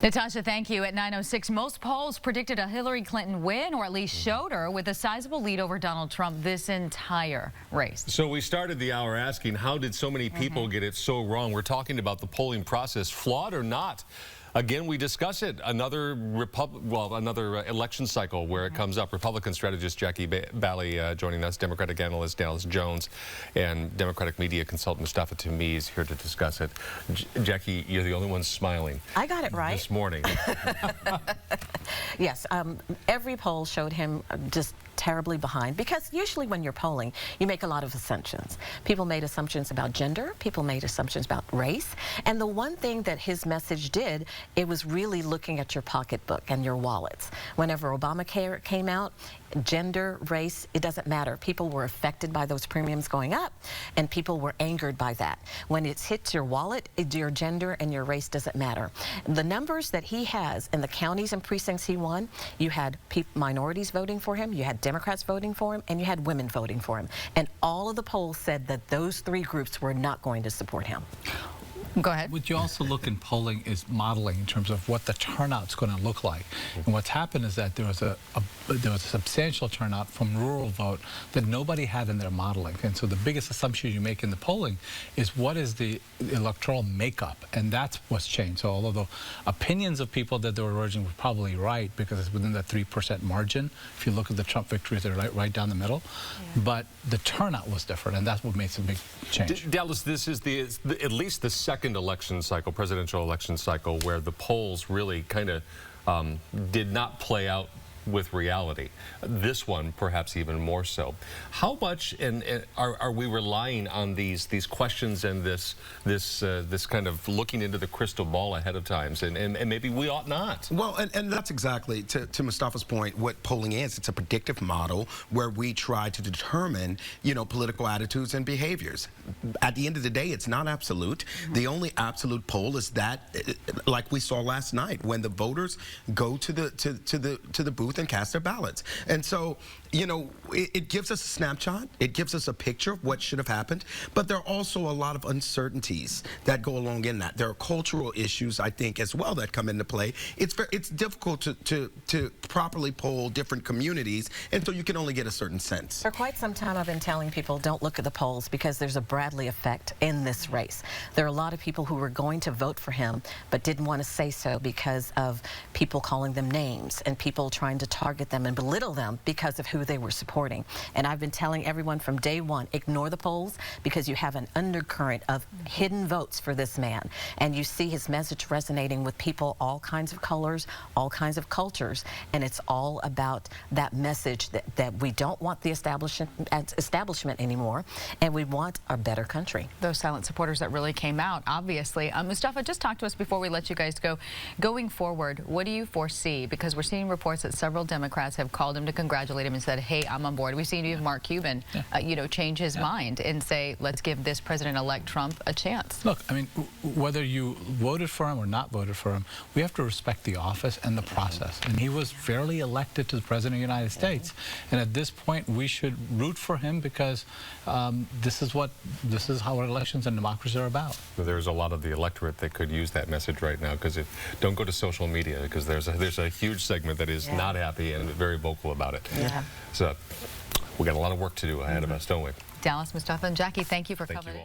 Natasha, thank you. At 9:06, most polls predicted a Hillary Clinton win, or at least showed her with a sizable lead over Donald Trump this entire race. So we started the hour asking, how did so many people get it so wrong? We're talking about the polling process, flawed or not. Again, we discuss it. Another election cycle where it comes up. Republican strategist Jacquie Baly joining us, Democratic analyst Dallas Jones, and Democratic media consultant Mustafa Tameez here to discuss it. Jacquie, you're the only one smiling. I got it right. This morning. Yes, every poll showed him just terribly behind, because usually when you're polling, you make a lot of assumptions. People made assumptions about gender, people made assumptions about race, and the one thing that his message did, it was really looking at your pocketbook and your wallets. Whenever Obamacare came out, gender, race, it doesn't matter. People were affected by those premiums going up, and people were angered by that. When it hits your wallet, your gender and your race doesn't matter. The numbers that he has in the counties and precincts he won, you had minorities voting for him, you had Democrats voting for him, and you had women voting for him. And all of the polls said that those three groups were not going to support him. Go ahead. What you also look in polling is modeling in terms of what the turnout's going to look like. And what's happened is that there was a substantial turnout from rural vote that nobody had in their modeling. And so the biggest assumption you make in the polling is what is the electoral makeup, and that's what's changed. So although the opinions of people that they were originally were probably right, because it's within that 3% margin, if you look at the Trump victories, they're right down the middle. Yeah. But the turnout was different, and that's what makes a big change. Dallas, this is at least the second election cycle, presidential election cycle, where the polls really kind of did not play out with reality. This one perhaps even more so. How much are we relying on these questions and this kind of looking into the crystal ball ahead of times, and maybe we ought not? Well, and that's exactly, to Mustafa's point, what polling is. It's a predictive model where we try to determine, political attitudes and behaviors. At the end of the day, it's not absolute. The only absolute poll is that, like we saw last night, when the voters go to the booth and cast their ballots. And so, it gives us a snapshot. It gives us a picture of what should have happened. But there are also a lot of uncertainties that go along in that. There are cultural issues, I think, as well that come into play. It's difficult to properly poll different communities, and so you can only get a certain sense. For quite some time, I've been telling people, don't look at the polls, because there's a Bradley effect in this race. There are a lot of people who were going to vote for him, but didn't want to say so because of people calling them names and people trying to target them and belittle them because of who they were supporting. And I've been telling everyone from day one, ignore the polls, because you have an undercurrent of hidden votes for this man. And you see his message resonating with people, all kinds of colors, all kinds of cultures. And it's all about that message that we don't want the establishment anymore, and we want a better country. Those silent supporters that really came out, obviously. Mustafa, just talk to us before we let you guys go. Going forward, what do you foresee? Because we're seeing reports that several Democrats have called him to congratulate him and said, hey, I'm on board. We've seen even Mark Cuban, change his mind and say, let's give this President-elect Trump a chance. Look, I mean, whether you voted for him or not voted for him, we have to respect the office and the process. And he was fairly elected to the President of the United States. And at this point, we should root for him, because this is how elections and democracy are about. There's a lot of the electorate that could use that message right now, because don't go to social media, because there's a huge segment that is not happy and very vocal about it. Yeah. So we got a lot of work to do ahead of us, don't we? Dallas, Mustafa, and Jacquie, thank you for covering.